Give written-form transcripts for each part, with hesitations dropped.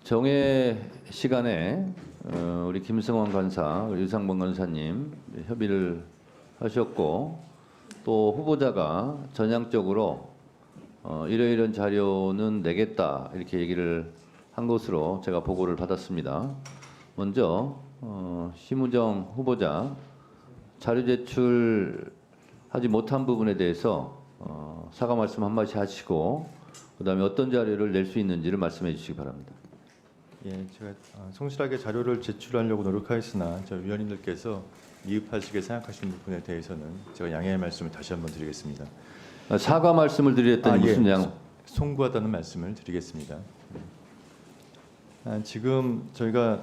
정회 시간에 우리 김승원 간사, 유상범 간사님 협의를 하셨고 또 후보자가 전향적으로 이러이런 자료는 내겠다 이렇게 얘기를 한 것으로 제가 보고를 받았습니다. 먼저 심우정 후보자 자료 제출하지 못한 부분에 대해서 사과 말씀 한마디 하시고 그다음에 어떤 자료를 낼 수 있는지를 말씀해 주시기 바랍니다. 예, 제가 성실하게 자료를 제출하려고 노력하였으나 저 위원님들께서 미흡하시게 생각하시는 부분에 대해서는 제가 양해의 말씀을 다시 한번 드리겠습니다. 사과 말씀을 드렸더니 무슨 양? 송구하다는 말씀을 드리겠습니다. 지금 저희가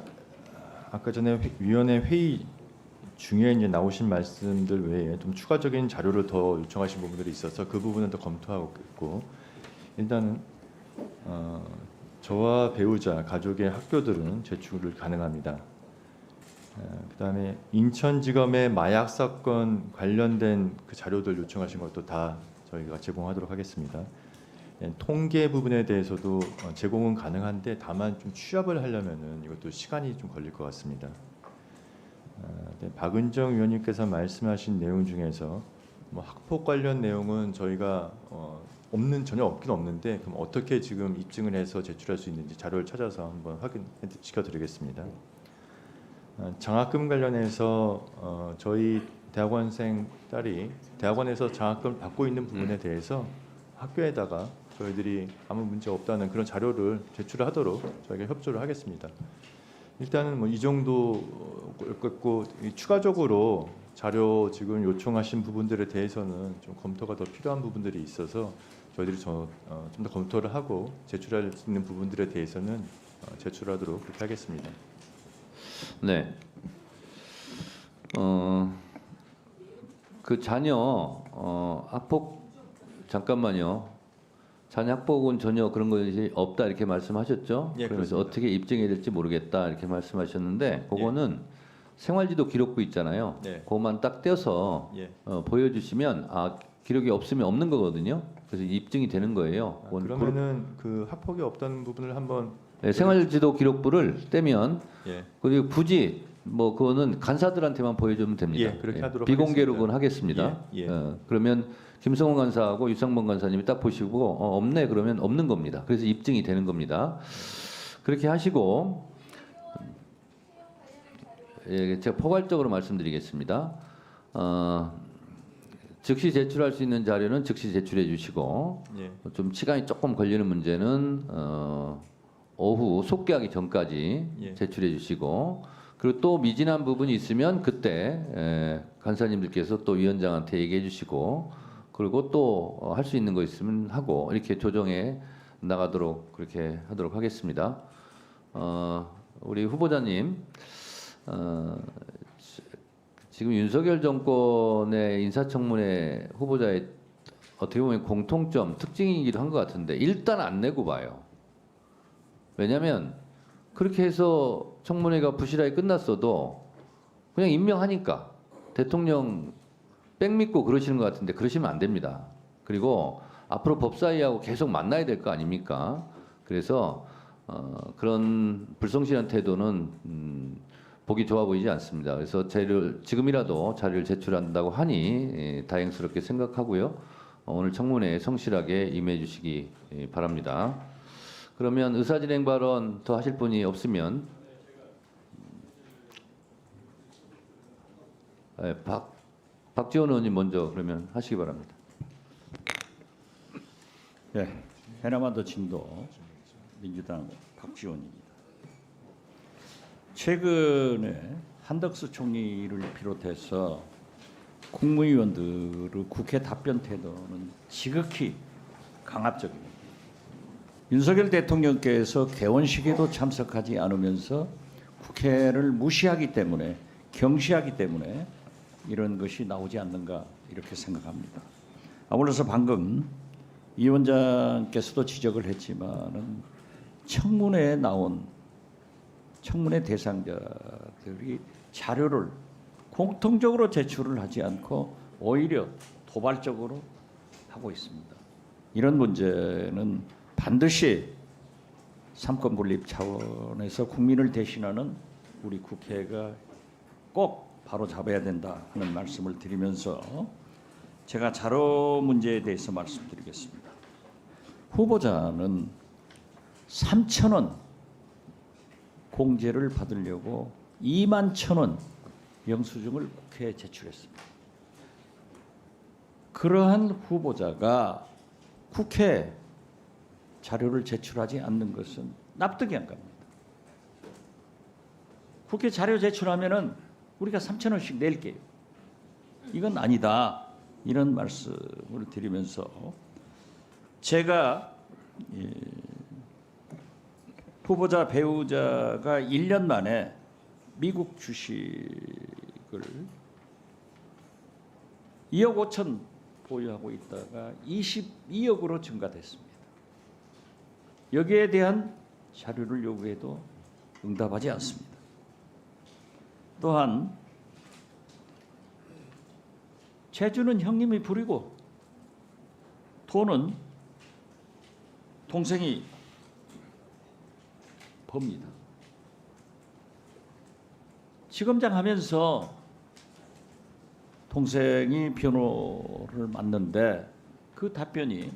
아까 전에 위원회 회의 중에 이제 나오신 말씀들 외에 좀 추가적인 자료를 더 요청하신 부분들이 있어서 그 부분은 더 검토하고 있고 일단은 저와 배우자 가족의 학교들은 제출을 가능합니다. 그다음에 인천지검의 마약 사건 관련된 그 자료들 요청하신 것도 다 저희가 제공하도록 하겠습니다. 통계 부분에 대해서도 제공은 가능한데 다만 좀 취합을 하려면은 이것도 시간이 좀 걸릴 것 같습니다. 박은정 위원님께서 말씀하신 내용 중에서 뭐 학폭 관련 내용은 저희가 전혀 없긴 없는데 그럼 어떻게 지금 입증을 해서 제출할 수 있는지 자료를 찾아서 한번 확인시켜 드리겠습니다. 장학금 관련해서 저희 대학원생 딸이 대학원에서 장학금을 받고 있는 부분에 대해서 학교에다가 저희들이 아무 문제 없다는 그런 자료를 제출하도록 저희가 협조를 하겠습니다. 일단은 뭐 이 정도였고 추가적으로 자료 지금 요청하신 부분들에 대해서는 좀 검토가 더 필요한 부분들이 있어서 저희들이 좀 더 검토를 하고 제출할 수 있는 부분들에 대해서는 제출하도록 그렇게 하겠습니다. 네. 그 자녀 학폭 잠깐만요. 자녀 학폭은 전혀 그런 것이 없다 이렇게 말씀하셨죠? 예, 그래서 그렇습니다. 어떻게 입증해야 될지 모르겠다 이렇게 말씀하셨는데 그거는 생활지도 기록부 있잖아요. 네. 그것만 딱 떼어서 예. 보여주시면 기록이 없으면 없는 거거든요. 그래서 입증이 되는 거예요. 그러면은 그 학폭이 없다는 부분을 한번 생활지도 기록부를 떼면 예. 그리고 굳이 뭐 그거는 간사들한테만 보여주면 됩니다. 예, 그렇게 하도록 비공개로 하겠습니다. 예, 예. 그러면 김성원 간사하고 유상범 간사님이 딱 보시고 없네 그러면 없는 겁니다. 그래서 입증이 되는 겁니다. 그렇게 하시고 제가 포괄적으로 말씀드리겠습니다. 즉시 제출할 수 있는 자료는 즉시 제출해 주시고 예. 좀 시간이 조금 걸리는 문제는 오후 속개하기 전까지 예. 제출해 주시고 그리고 또 미진한 부분이 있으면 그때 간사님들께서 또 위원장한테 얘기해 주시고 그리고 또 할 수 있는 거 있으면 하고 이렇게 조정해 나가도록 그렇게 하도록 하겠습니다. 우리 후보자님 지금 윤석열 정권의 인사청문회 후보자의 어떻게 보면 공통점 특징이기도 한 것 같은데 일단 안 내고 봐요. 왜냐하면 그렇게 해서 청문회가 부실하게 끝났어도 그냥 임명하니까 대통령 백 믿고 그러시는 것 같은데 그러시면 안 됩니다. 그리고 앞으로 법사위하고 계속 만나야 될 거 아닙니까? 그래서 그런 불성실한 태도는 보기 좋아 보이지 않습니다. 그래서 지금이라도 자료를 제출한다고 하니 다행스럽게 생각하고요. 오늘 청문회에 성실하게 임해 주시기 바랍니다. 그러면 의사진행 발언 더 하실 분이 없으면 박지원 의원님 먼저 그러면 하시기 바랍니다. 네, 해남반도 진도 민주당 박지원입니다. 최근에 한덕수 총리를 비롯해서 국무위원들의 국회 답변 태도는 지극히 강압적입니다. 윤석열 대통령께서 개원식에도 참석하지 않으면서 국회를 무시하기 때문에 경시하기 때문에 이런 것이 나오지 않는가 이렇게 생각합니다. 아울러서 방금 이 위원장께서도 지적을 했지만은 청문회에 나온 청문회 대상자들이 자료를 공통적으로 제출을 하지 않고 오히려 도발적으로 하고 있습니다. 이런 문제는 반드시 삼권 분립 차원에서 국민을 대신하는 우리 국회가 꼭 바로 잡아야 된다 하는 말씀을 드리면서 제가 자료 문제에 대해서 말씀드리겠습니다. 후보자는 3,000원 공제를 받으려고 21,000원 영수증을 국회에 제출했습니다. 그러한 후보자가 국회 자료를 제출하지 않는 것은 납득이 안 갑니다. 국회 자료 제출하면은 우리가 3,000원씩 낼게요. 이건 아니다. 이런 말씀을 드리면서 제가 후보자 배우자가 1년 만에 미국 주식을 2억 5천 보유하고 있다가 22억으로 증가됐습니다. 여기에 대한 자료를 요구해도 응답하지 않습니다. 또한 재주는 형님이 부리고 돈은 동생이 법니다. 지검장 하면서 동생이 변호를 맡는데 그 답변이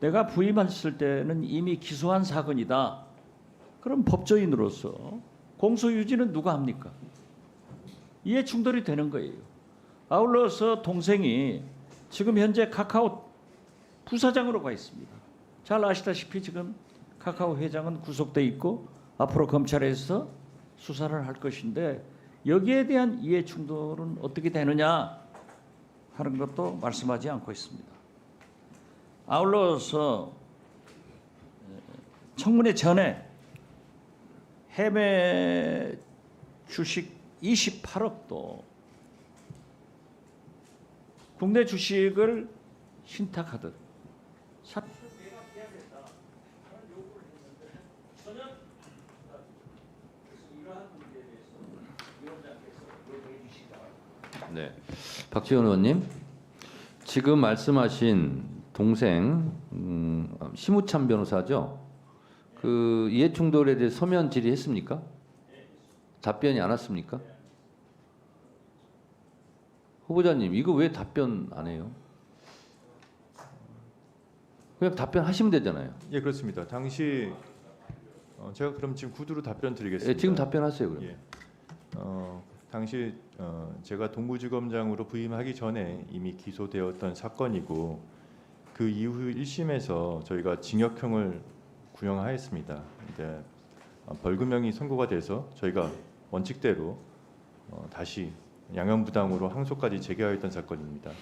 내가 부임했을 때는 이미 기소한 사건이다. 그럼 법조인으로서 공소유지는 누가 합니까? 이해 충돌이 되는 거예요. 아울러서 동생이 지금 현재 카카오 부사장으로 가 있습니다. 잘 아시다시피 지금 카카오 회장은 구속돼 있고 앞으로 검찰에서 수사를 할 것인데 여기에 대한 이해 충돌은 어떻게 되느냐 하는 것도 말씀하지 않고 있습니다. 아울러서 청문회 전에 해외 주식 28억도 국내 주식을 신탁하듯 네, 박지원 의원님, 지금 말씀하신 동생 심우찬 변호사죠. 그 이해충돌에 대해 서면 질의했습니까? 답변이 안 왔습니까? 후보자님, 이거 왜 답변 안 해요? 그냥 답변하시면 되잖아요. 예, 그렇습니다. 당시 제가 그럼 지금 구두로 답변 드리겠습니다. 예, 지금 답변하세요. 그럼. 예. 당시 제가 동부지검장으로 부임하기 전에 이미 기소되었던 사건이고 그 이후 1심에서 저희가 징역형을 구형하였습니다. 이제 벌금형이 선고가 돼서 저희가 원칙대로 다시 양형부당으로 항소까지 재개하였던 사건입니다.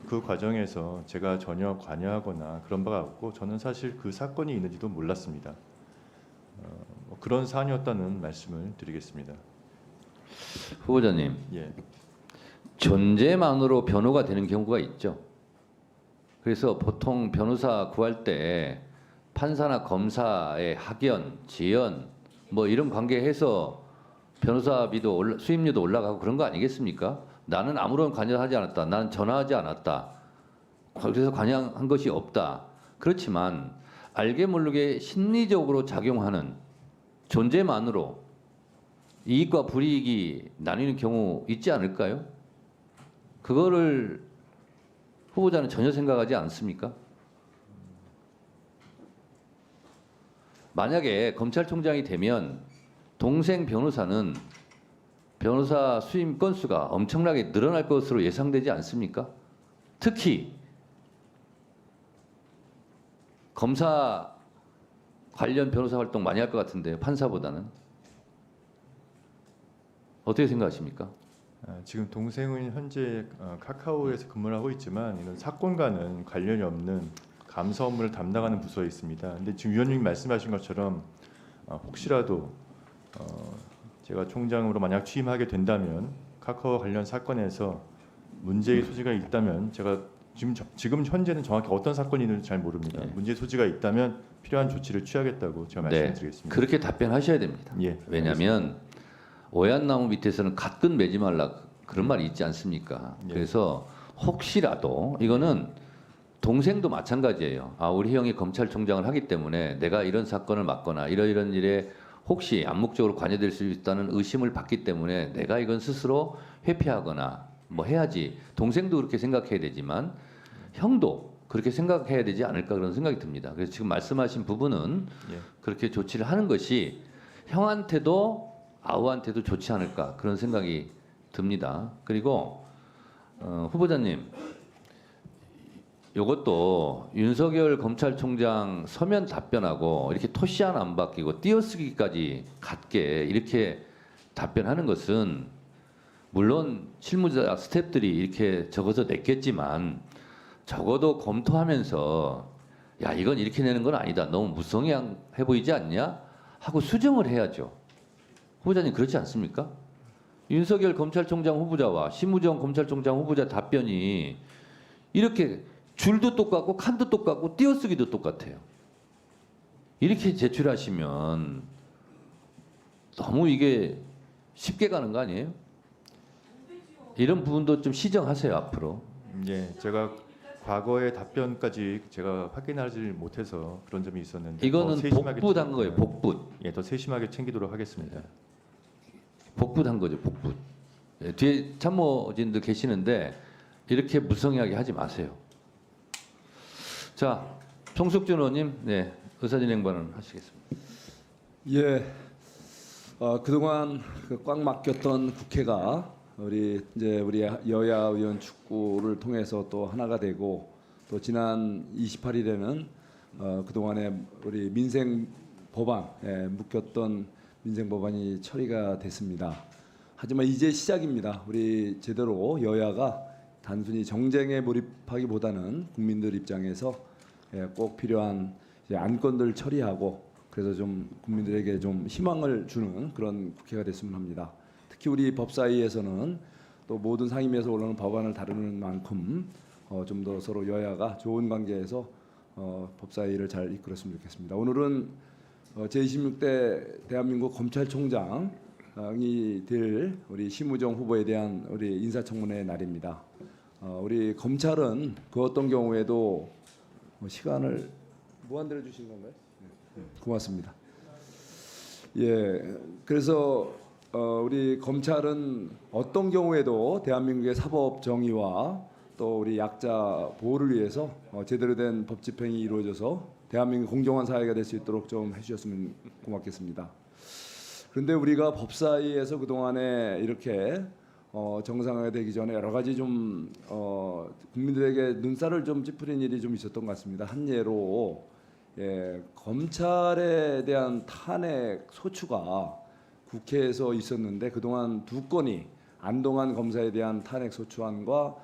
그 과정에서 제가 전혀 관여하거나 그런 바가 없고 저는 사실 그 사건이 있는지도 몰랐습니다. 그런 사안이었다는 말씀을 드리겠습니다. 후보자님, 예. 존재만으로 변호가 되는 경우가 있죠. 그래서 보통 변호사 구할 때 판사나 검사의 학연, 지연 뭐 이런 관계해서 변호사비도 수임료도 올라가고 그런 거 아니겠습니까? 나는 아무런 관여하지 않았다. 나는 전화하지 않았다. 그래서 관여한 것이 없다. 그렇지만 알게 모르게 심리적으로 작용하는 존재만으로 이익과 불이익이 나뉘는 경우 있지 않을까요? 그거를 후보자는 전혀 생각하지 않습니까? 만약에 검찰총장이 되면 동생 변호사는 변호사 수임 건수가 엄청나게 늘어날 것으로 예상되지 않습니까? 특히 검사 관련 변호사 활동 많이 할 것 같은데요, 판사보다는. 어떻게 생각하십니까? 지금 동생은 현재 카카오에서 근무를 하고 있지만 이런 사건과는 관련이 없는 감사 업무를 담당하는 부서에 있습니다. 근데 지금 위원님이 말씀하신 것처럼 혹시라도 제가 총장으로 만약 취임하게 된다면 카카오 관련 사건에서 문제의 소지가 있다면 제가 지금 현재는 정확히 어떤 사건이 있는지 잘 모릅니다. 네. 문제의 소지가 있다면 필요한 조치를 취하겠다고 제가 말씀드리겠습니다. 그렇게 답변하셔야 됩니다. 예, 왜냐하면 오얏나무 밑에서는 갓근 매지 말라 그런 말이 있지 않습니까? 예. 그래서 혹시라도 이거는 동생도 마찬가지예요. 아, 우리 형이 검찰총장을 하기 때문에 내가 이런 사건을 맡거나 이런 일에 혹시 암묵적으로 관여될 수 있다는 의심을 받기 때문에 내가 이건 스스로 회피하거나 뭐 해야지. 동생도 그렇게 생각해야 되지만 형도 그렇게 생각해야 되지 않을까 그런 생각이 듭니다. 그래서 지금 말씀하신 부분은 예. 그렇게 조치를 하는 것이 형한테도 아우한테도 좋지 않을까 그런 생각이 듭니다. 그리고 후보자님, 이것도 윤석열 검찰총장 서면 답변하고 이렇게 토시 하나 안 바뀌고 띄어쓰기까지 같게 이렇게 답변하는 것은 물론 실무자 스태프들이 이렇게 적어서 냈겠지만 적어도 검토하면서 야 이건 이렇게 내는 건 아니다. 너무 무성의해 보이지 않냐? 하고 수정을 해야죠. 후보자님 그렇지 않습니까? 윤석열 검찰총장 후보자와 심우정 검찰총장 후보자 답변이 이렇게 줄도 똑같고 칸도 똑같고 띄어쓰기도 똑같아요. 이렇게 제출하시면 너무 이게 쉽게 가는 거 아니에요? 이런 부분도 좀 시정하세요 앞으로. 예, 제가 과거의 답변까지 제가 확인하지 못해서 그런 점이 있었는데 이거는 더 세심하게 복붙한 거예요. 복붙. 예, 더 세심하게 챙기도록 하겠습니다. 복붙한 거죠. 복붙. 예, 뒤에 참모진들 계시는데 이렇게 무성의하게 하지 마세요. 자, 송숙준 의원님, 네, 의사진행 발언 하시겠습니다. 예, 그동안 꽉 막혔던 국회가 우리 여야 의원 축구를 통해서 또 하나가 되고 또 지난 28일에는 그동안에 우리 민생 법안 묶였던 민생 법안이 처리가 됐습니다. 하지만 이제 시작입니다. 우리 제대로 여야가 단순히 정쟁에 몰입하기보다는 국민들 입장에서 꼭 필요한 안건들 처리하고 그래서 좀 국민들에게 좀 희망을 주는 그런 국회가 됐으면 합니다. 특히 우리 법사위에서는 또 모든 상임위에서 올라오는 법안을 다루는 만큼 좀 더 서로 여야가 좋은 관계에서 법사위를 잘 이끌었으면 좋겠습니다. 오늘은 제26대 대한민국 검찰총장이 될 우리 심우정 후보에 대한 우리 인사청문회 날입니다. 우리 검찰은 그 어떤 경우에도 시간을 무한대로 주신 건가요? 네, 고맙습니다. 예, 그래서 우리 검찰은 어떤 경우에도 대한민국의 사법 정의와 또 우리 약자 보호를 위해서 제대로 된 법 집행이 이루어져서 대한민국 공정한 사회가 될 수 있도록 좀 해주셨으면 고맙겠습니다. 그런데 우리가 법사위에서 그 동안에 이렇게 정상화가 되기 전에 여러 가지 좀 국민들에게 눈살을 좀 찌푸린 일이 좀 있었던 것 같습니다. 한 예로 검찰에 대한 탄핵 소추가 국회에서 있었는데 그동안 두 건이 안동환 검사에 대한 탄핵 소추안과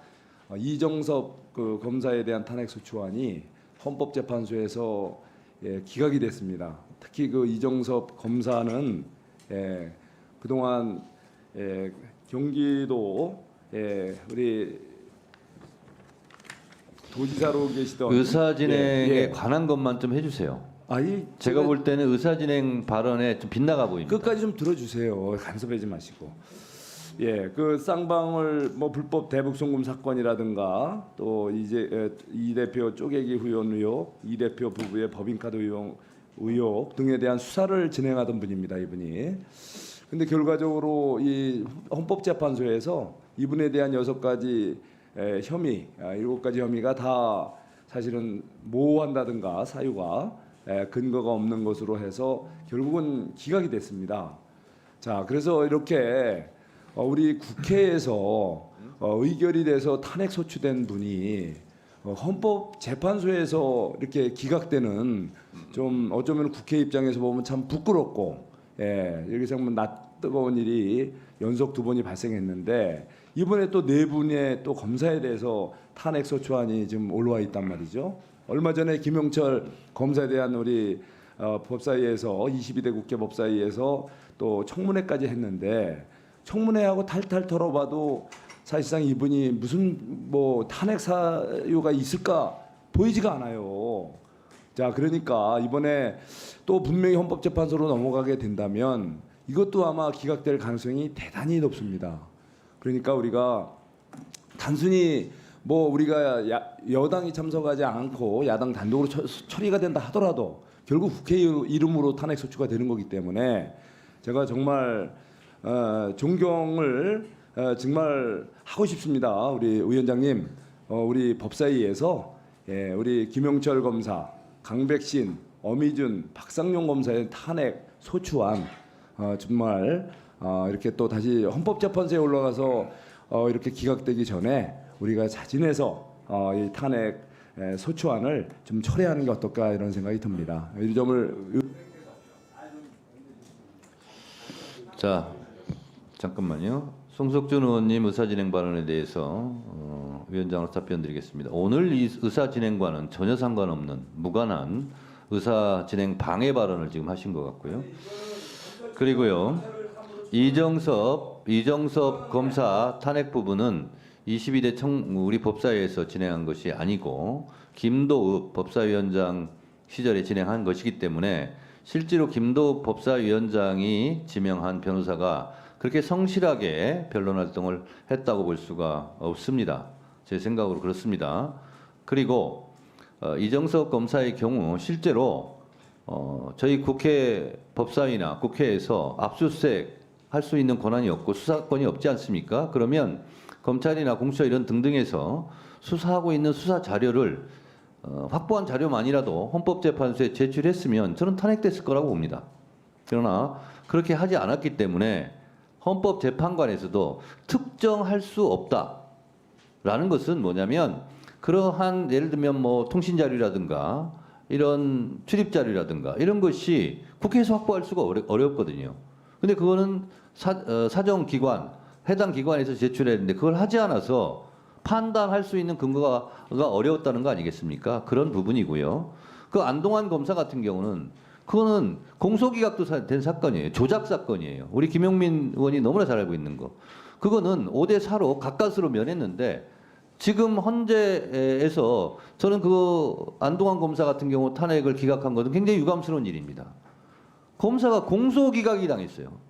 이정섭 그 검사에 대한 탄핵 소추안이 헌법재판소에서 기각이 됐습니다. 특히 그 이정섭 검사는 그동안 경기도 우리 도지사로 계시던 의사진행에 관한 것만 좀 해주세요. 제가 볼 때는 의사진행 발언에 좀 빗나가 보입니다. 끝까지 좀 들어주세요. 간섭하지 마시고. 그 쌍방울 뭐 불법 대북 송금 사건이라든가 또 이제 이 대표 쪼개기 후원 의혹, 이 대표 부부의 법인카드 의혹 등에 대한 수사를 진행하던 분입니다. 이분이. 근데 결과적으로 이 헌법재판소에서 이분에 대한 6가지 혐의, 7가지 혐의가 다 사실은 모호한다든가 사유가 근거가 없는 것으로 해서 결국은 기각이 됐습니다. 자, 그래서 이렇게 우리 국회에서 의결이 돼서 탄핵 소추된 분이 헌법재판소에서 이렇게 기각되는 좀 어쩌면 국회 입장에서 보면 참 부끄럽고 여기서 보면 낯뜨거운 일이 연속 2번이 발생했는데 이번에 또 4분의 또 검사에 대해서 탄핵 소추안이 지금 올라와 있단 말이죠. 얼마 전에 김영철 검사에 대한 우리 법사위에서 22대 국회 법사위에서 또 청문회까지 했는데 청문회하고 탈탈 털어봐도 사실상 이분이 무슨 뭐 탄핵 사유가 있을까 보이지가 않아요. 자, 그러니까 이번에 또 분명히 헌법재판소로 넘어가게 된다면 이것도 아마 기각될 가능성이 대단히 높습니다. 그러니까 우리가 단순히 뭐 우리가 여당이 참석하지 않고 야당 단독으로 처리가 된다 하더라도 결국 국회 이름으로 탄핵 소추가 되는 거기 때문에 제가 정말 존경을 정말 하고 싶습니다. 우리 위원장님, 우리 법사위에서 우리 김영철 검사, 강백신, 어미준, 박상용 검사의 탄핵 소추안 정말 이렇게 또 다시 헌법재판소에 올라가서 이렇게 기각되기 전에 우리가 자진해서 이 탄핵 소추안을 좀 철회하는 게 어떨까 이런 생각이 듭니다. 이 점을 자, 잠깐만요. 송석준 의원님 의사진행 발언에 대해서 위원장으로 답변드리겠습니다. 오늘 이 의사진행과는 전혀 상관없는 무관한 의사진행 방해 발언을 지금 하신 것 같고요. 그리고요, 이정섭 검사 탄핵 부분은 22대 우리 법사위에서 진행한 것이 아니고 김도읍 법사위원장 시절에 진행한 것이기 때문에 실제로 김도읍 법사위원장이 지명한 변호사가 그렇게 성실하게 변론 활동을 했다고 볼 수가 없습니다. 제 생각으로 그렇습니다. 그리고 이정섭 검사의 경우 실제로 저희 국회 법사위나 국회에서 압수수색 할 수 있는 권한이 없고 수사권이 없지 않습니까? 그러면 검찰이나 공수처 이런 등등에서 수사하고 있는 수사 자료를 확보한 자료만이라도 헌법재판소에 제출했으면 저는 탄핵됐을 거라고 봅니다. 그러나 그렇게 하지 않았기 때문에 헌법재판관에서도 특정할 수 없다라는 것은 뭐냐면 그러한 예를 들면 뭐 통신 자료라든가 이런 출입 자료라든가 이런 것이 국회에서 확보할 수가 어렵거든요. 근데 그거는 사정 기관 해당 기관에서 제출했는데 그걸 하지 않아서 판단할 수 있는 근거가 어려웠다는 거 아니겠습니까? 그런 부분이고요. 그 안동환 검사 같은 경우는 그거는 공소기각도 된 사건이에요. 조작 사건이에요. 우리 김용민 의원이 너무나 잘 알고 있는 거. 그거는 5대 4로 가까스로 면했는데 지금 헌재에서 저는 그 안동환 검사 같은 경우 탄핵을 기각한 것은 굉장히 유감스러운 일입니다. 검사가 공소기각이 당했어요.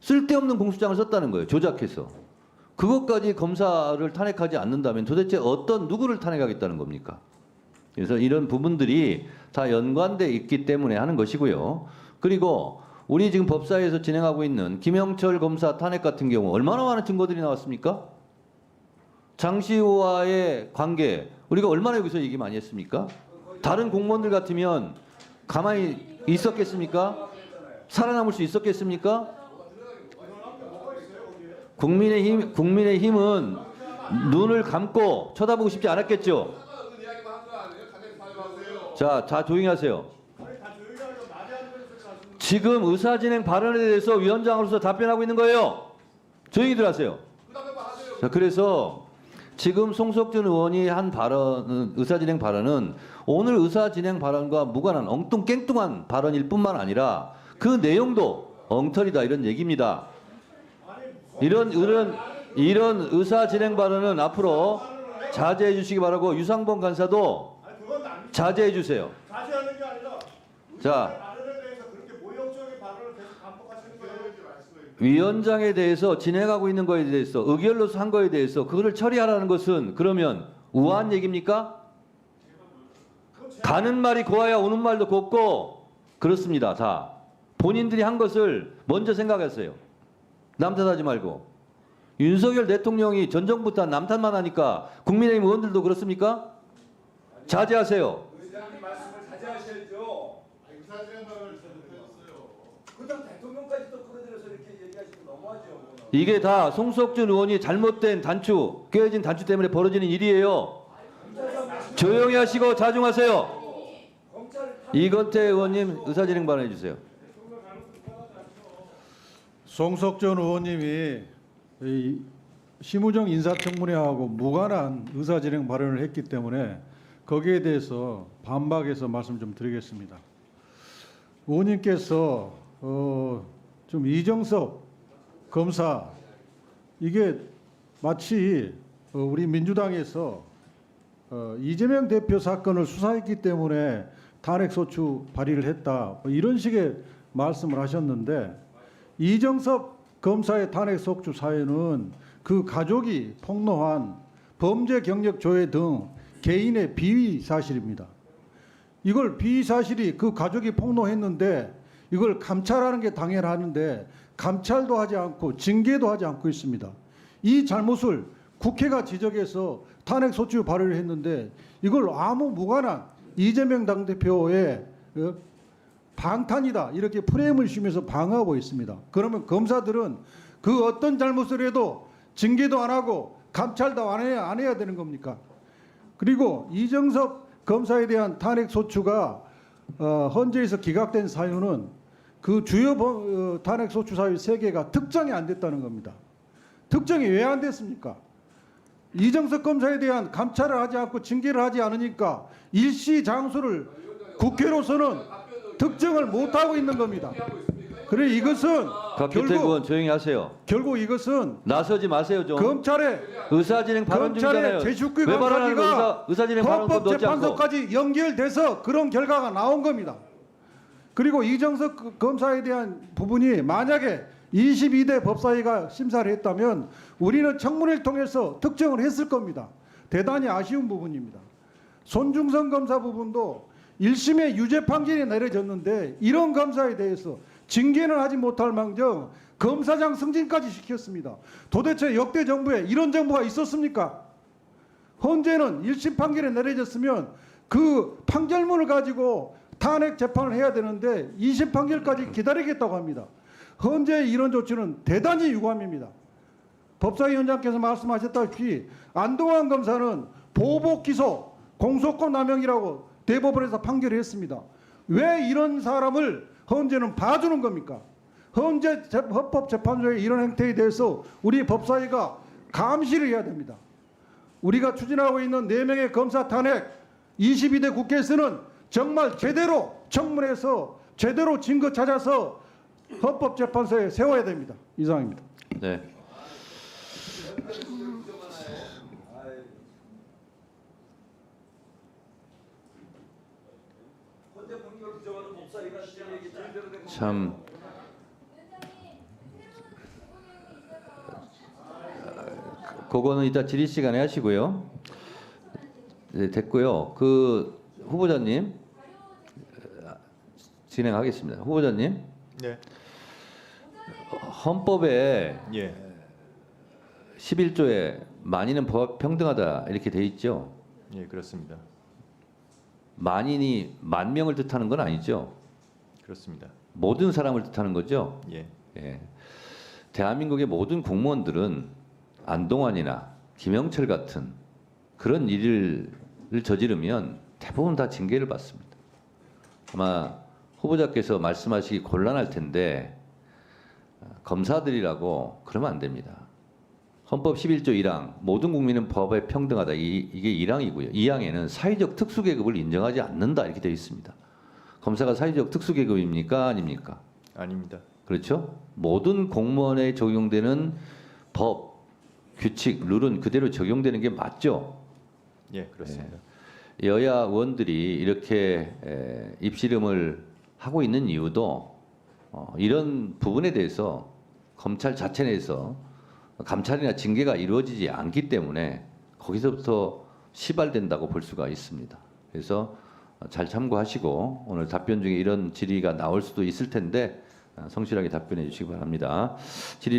쓸데없는 공소장을 썼다는 거예요. 조작해서. 그것까지 검사를 탄핵하지 않는다면 도대체 누구를 탄핵하겠다는 겁니까? 그래서 이런 부분들이 다 연관돼 있기 때문에 하는 것이고요. 그리고 우리 지금 법사위에서 진행하고 있는 김영철 검사 탄핵 같은 경우 얼마나 많은 증거들이 나왔습니까? 장시호와의 관계 우리가 얼마나 여기서 얘기 많이 했습니까? 다른 공무원들 같으면 가만히 있었겠습니까? 살아남을 수 있었겠습니까? 국민의힘은 눈을 감고 쳐다보고 싶지 않았겠죠. 자, 조용히 하세요. 지금 의사진행 발언에 대해서 위원장으로서 답변하고 있는 거예요. 조용히들 하세요. 자, 그래서 지금 송석준 의원이 한 발언은 의사진행 발언은 오늘 의사진행 발언과 무관한 엉뚱깽뚱한 발언일 뿐만 아니라 그 내용도 엉터리다 이런 얘기입니다. 이런 의사진행 발언은 앞으로 자제해 주시기 바라고 유상범 간사도 자제해 주세요. 자, 위원장에 대해서 진행하고 있는 거에 대해서 의결로서 한 거에 대해서 그거를 처리하라는 것은 그러면 우아한 얘기입니까? 가는 말이 고와야 오는 말도 곱고 그렇습니다. 다 본인들이 한 것을 먼저 생각했어요. 남 탓하지 말고. 윤석열 대통령이 전 정부부터 남탓만 하니까 국민의힘 의원들도 그렇습니까? 자제하세요. 의장님 말씀을 자제하셔야죠. 그다음 대통령까지 또 끌어들여서 이렇게 얘기하시면 너무하죠. 이게 다 송석준 의원이 잘못된 단추, 깨어진 단추 때문에 벌어지는 일이에요. 조용히 하시고 자중하세요. 이건태 의원님 의사진행 발언해 주세요. 송석준 의원님이 이 심우정 인사청문회하고 무관한 의사진행 발언을 했기 때문에 거기에 대해서 반박해서 말씀 좀 드리겠습니다. 의원님께서 좀 이정섭 검사 이게 마치 우리 민주당에서 이재명 대표 사건을 수사했기 때문에 탄핵소추 발의를 했다 이런 식의 말씀을 하셨는데 이정섭 검사의 탄핵소추 사유는 그 가족이 폭로한 범죄 경력 조회 등 개인의 비위 사실입니다. 이걸 비위 사실이 그 가족이 폭로했는데 이걸 감찰하는 게 당연하는데 감찰도 하지 않고 징계도 하지 않고 있습니다. 이 잘못을 국회가 지적해서 탄핵 소추 발의를 했는데 이걸 아무 무관한 이재명 당대표의 방탄이다 이렇게 프레임을 씌우면서 방어하고 있습니다. 그러면 검사들은 그 어떤 잘못을 해도 징계도 안 하고 감찰도 안 해야 되는 겁니까? 그리고 이정섭 검사에 대한 탄핵 소추가 헌재에서 기각된 사유는 그 주요 탄핵 소추 사유 3개가 특정이 안 됐다는 겁니다. 특정이 왜 안 됐습니까? 이정석 검사에 대한 감찰을 하지 않고 징계를 하지 않으니까 일시 장소를 국회로서는 특정을 못하고 있는 겁니다. 그래 이것은 박규택 의원 조용히 하세요. 결국 이것은 나서지 마세요 좀. 검찰의 의사진행 발언 중이잖아요. 제주권 왜 발언하는 거 검사기가 의사진행 발언권 넣지 않고. 헌법재판소까지 연결돼서 그런 결과가 나온 겁니다. 그리고 이정석 검사에 대한 부분이 만약에 22대 법사위가 심사를 했다면 우리는 청문회를 통해서 특정을 했을 겁니다. 대단히 아쉬운 부분입니다. 손중성 검사 부분도 1심에 유죄 판결이 내려졌는데 이런 검사에 대해서 징계는 하지 못할 망정 검사장 승진까지 시켰습니다. 도대체 역대 정부에 이런 정부가 있었습니까? 헌재는 1심 판결이 내려졌으면 그 판결문을 가지고 탄핵 재판을 해야 되는데 2심 판결까지 기다리겠다고 합니다. 헌재의 이런 조치는 대단히 유감입니다. 법사위원장께서 말씀하셨다시피 안동환 검사는 보복 기소, 공소권 남용이라고 대법원에서 판결을 했습니다. 왜 이런 사람을 헌재는 봐주는 겁니까? 헌재 헌법재판소의 이런 행태에 대해서 우리 법사위가 감시를 해야 됩니다. 우리가 추진하고 있는 4명의 검사 탄핵 22대 국회에서는 정말 제대로 청문회에서 제대로 증거 찾아서 헌법재판소에 세워야 됩니다. 이상입니다. 네. 참 그거는 이따 질의 시간에 하시고요. 네, 됐고요. 그 후보자님 진행하겠습니다. 후보자님. 네. 헌법에 예. 11조에 만인은 평등하다 이렇게 돼 있죠. 예, 그렇습니다. 만인이 만 명을 뜻하는 건 아니죠. 그렇습니다. 모든 사람을 뜻하는 거죠. 예. 예. 대한민국의 모든 공무원들은 안동환이나 김영철 같은 그런 일을 저지르면 대부분 다 징계를 받습니다. 아마 후보자께서 말씀하시기 곤란할 텐데 검사들이라고 그러면 안 됩니다. 헌법 11조 1항 모든 국민은 법에 평등하다 이게 1항이고요. 2항에는 사회적 특수계급을 인정하지 않는다 이렇게 되어 있습니다. 검사가 사회적 특수계급입니까 아닙니까? 아닙니다. 그렇죠? 모든 공무원에 적용되는 법, 규칙, 룰은 그대로 적용되는 게 맞죠? 예, 그렇습니다. 여야 의원들이 이렇게 입씨름을 하고 있는 이유도 이런 부분에 대해서 검찰 자체 내에서 감찰이나 징계가 이루어지지 않기 때문에 거기서부터 시발된다고 볼 수가 있습니다. 그래서 잘 참고하시고 오늘 답변 중에 이런 질의가 나올 수도 있을 텐데 성실하게 답변해 주시기 바랍니다. 질의